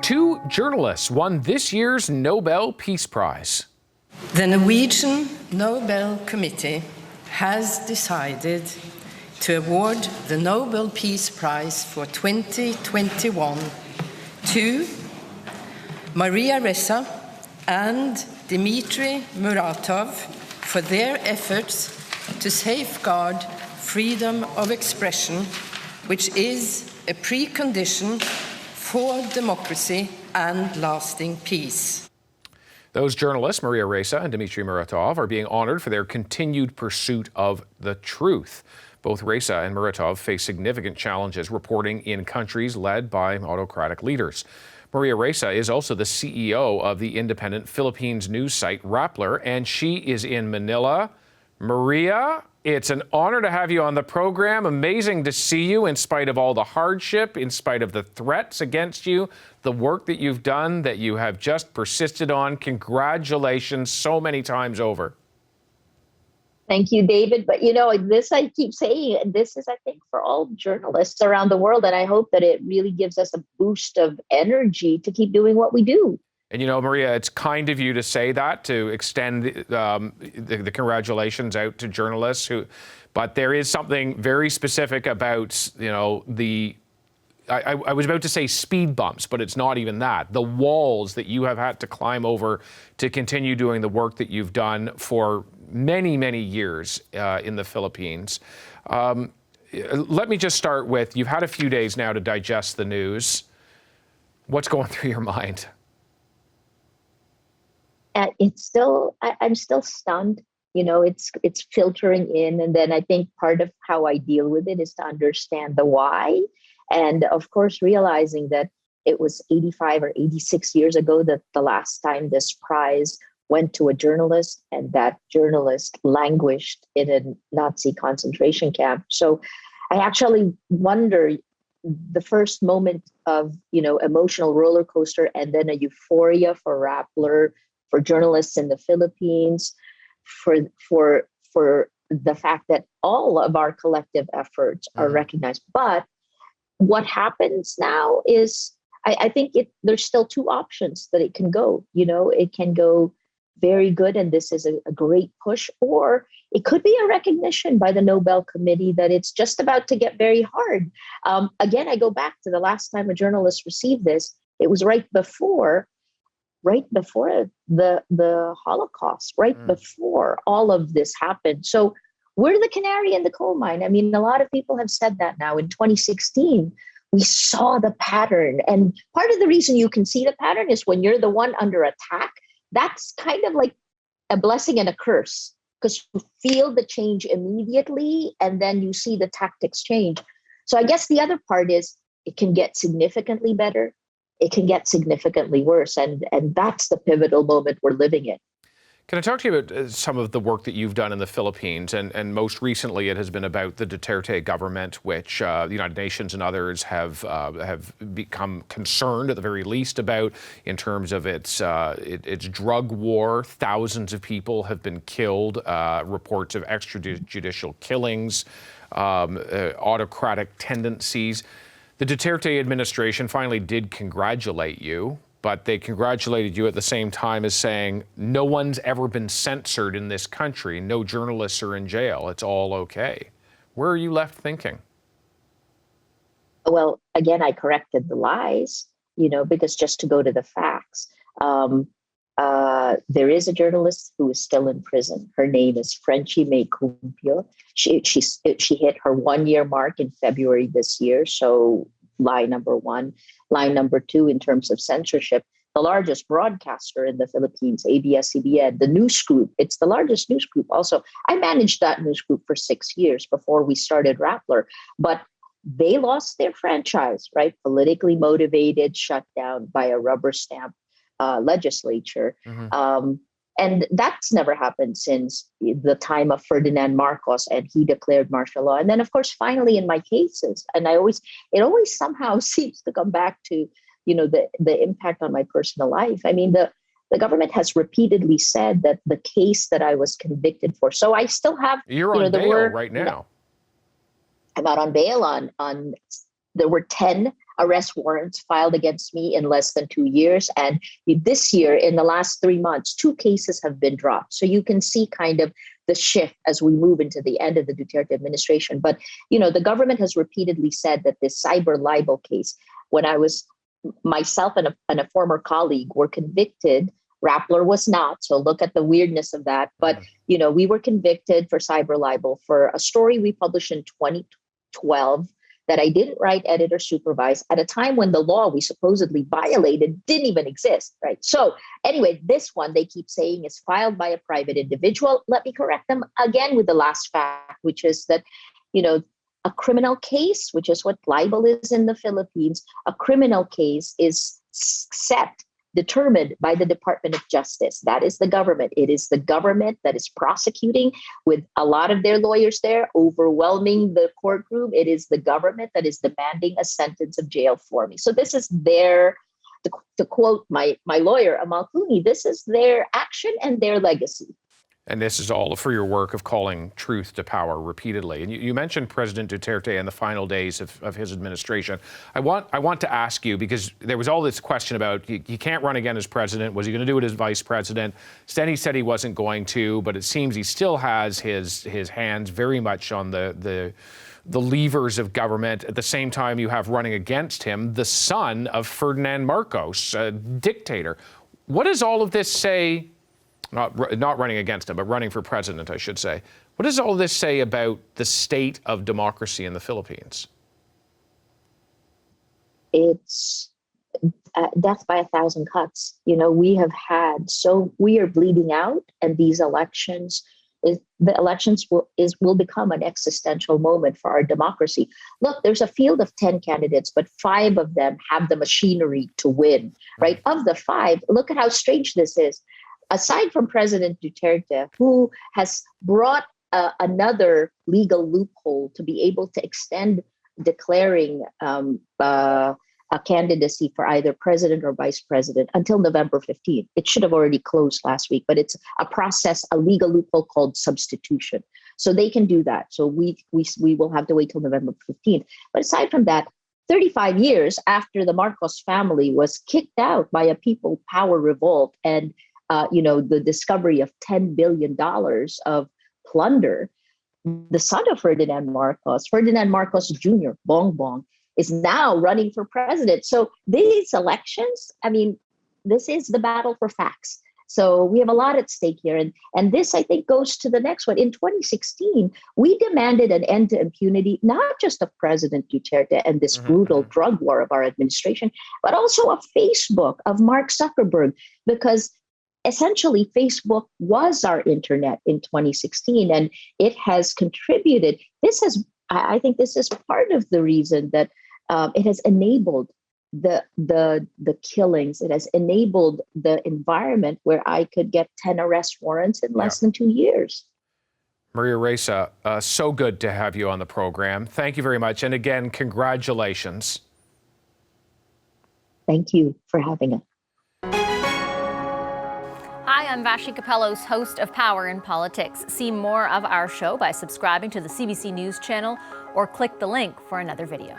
Two journalists won this year's Nobel Peace Prize. The Norwegian Nobel Committee has decided to award the Nobel Peace Prize for 2021 to Maria Ressa and Dmitry Muratov for their efforts to safeguard freedom of expression, which is a precondition for democracy and lasting peace. Those journalists, Maria Ressa and Dmitry Muratov, are being honored for their continued pursuit of the truth. Both Ressa and Muratov face significant challenges reporting in countries led by autocratic leaders. Maria Ressa is also the CEO of the independent Philippines news site Rappler, and she is in Manila. Maria, it's an honor to have you on the program. Amazing to see you in spite of all the hardship, in spite of the threats against you, the work that you've done, that you have just persisted on. Congratulations so many times over. Thank you, David. But this, I keep saying, this is, I think, for all journalists around the world. And I hope that it really gives us a boost of energy to keep doing what we do. And Maria, it's kind of you to say that, to extend the congratulations out to journalists but there is something very specific about, I was about to say speed bumps, but it's not even that. The walls that you have had to climb over to continue doing the work that you've done for many, many years in the Philippines. Let me just start with, you've had a few days now to digest the news. What's going through your mind? I'm still stunned. It's filtering in. And then I think part of how I deal with it is to understand the why. And of course, realizing that it was 85 or 86 years ago that the last time this prize went to a journalist, and that journalist languished in a Nazi concentration camp. So I actually wonder, the first moment of, emotional roller coaster, and then a euphoria for Rappler, for journalists in the Philippines, for the fact that all of our collective efforts are recognized. But what happens now is, I think there's still two options that it can go. It can go very good, and this is a great push, or it could be a recognition by the Nobel Committee that it's just about to get very hard. Again, I go back to the last time a journalist received this. It was right before the Holocaust, before all of this happened. So we're the canary in the coal mine. I mean, a lot of people have said that now. In 2016, we saw the pattern. And part of the reason you can see the pattern is when you're the one under attack, that's kind of like a blessing and a curse, because you feel the change immediately and then you see the tactics change. So I guess the other part is it can get significantly better. It can get significantly worse. And that's the pivotal moment we're living in. Can I talk to you about some of the work that you've done in the Philippines? And most recently, it has been about the Duterte government, which the United Nations and others have become concerned, at the very least, about in terms of its drug war. Thousands of people have been killed. Reports of extrajudicial killings, autocratic tendencies. The Duterte administration finally did congratulate you, but they congratulated you at the same time as saying, no one's ever been censored in this country. No journalists are in jail. It's all okay. Where are you left thinking? Well, again, I corrected the lies, because just to go to the facts, there is a journalist who is still in prison. Her name is Frenchie May Cumpio. She hit her 1-year mark in February this year. So lie number one. Lie number two, in terms of censorship, the largest broadcaster in the Philippines, ABS-CBN, the news group, it's the largest news group also. I managed that news group for 6 years before we started Rappler, but they lost their franchise, right? Politically motivated, shut down by a rubber stamp legislature. And that's never happened since the time of Ferdinand Marcos, and he declared martial law. And then, of course, finally in my cases, and it always somehow seems to come back to, the impact on my personal life. I mean, the government has repeatedly said that the case that I was convicted for. So I still have, you're on bail right now. I'm out on bail on there were 10 arrest warrants filed against me in less than 2 years. And this year, in the last 3 months, 2 cases have been dropped. So you can see kind of the shift as we move into the end of the Duterte administration. But, the government has repeatedly said that this cyber libel case, when I was myself and a former colleague were convicted, Rappler was not. So look at the weirdness of that. But, we were convicted for cyber libel for a story we published in 2012 that I didn't write, edit, or supervise at a time when the law we supposedly violated didn't even exist, right? So anyway, this one they keep saying is filed by a private individual. Let me correct them again with the last fact, which is that, a criminal case, which is what libel is in the Philippines, a criminal case is determined by the Department of Justice. That is the government. It is the government that is prosecuting with a lot of their lawyers there, overwhelming the courtroom. It is the government that is demanding a sentence of jail for me. So this is to quote my lawyer, Amal Clooney, this is their action and their legacy. And this is all for your work of calling truth to power repeatedly. And you mentioned President Duterte in the final days of his administration. I want to ask you, because there was all this question about he can't run again as president. Was he going to do it as vice president? Then he said he wasn't going to, but it seems he still has his hands very much on the levers of government. At the same time, you have running against him the son of Ferdinand Marcos, a dictator. What does all of this say? Not running against him, but running for president, I should say. What does all this say about the state of democracy in the Philippines? It's death by 1,000 cuts. We are bleeding out, and these elections, will become an existential moment for our democracy. Look, there's a field of 10 candidates, but 5 of them have the machinery to win, right? Of the 5, look at how strange this is. Aside from President Duterte, who has brought another legal loophole to be able to extend declaring a candidacy for either president or vice president until November 15th. It should have already closed last week, but it's a legal loophole called substitution. So they can do that. So we will have to wait till November 15th. But aside from that, 35 years after the Marcos family was kicked out by a people power revolt and the discovery of $10 billion of plunder, the son of Ferdinand Marcos Jr., Bongbong, is now running for president. So these elections, this is the battle for facts. So we have a lot at stake here. And this, I think, goes to the next one. In 2016, we demanded an end to impunity, not just of President Duterte and this brutal drug war of our administration, but also of Facebook, of Mark Zuckerberg, because essentially, Facebook was our internet in 2016, and it has contributed. I think this is part of the reason that it has enabled the killings. It has enabled the environment where I could get 10 arrest warrants in less than 2 years. Maria Ressa, so good to have you on the program. Thank you very much. And again, congratulations. Thank you for having us. Hi, I'm Vashi Capellos, host of Power in Politics. See more of our show by subscribing to the CBC News channel or click the link for another video.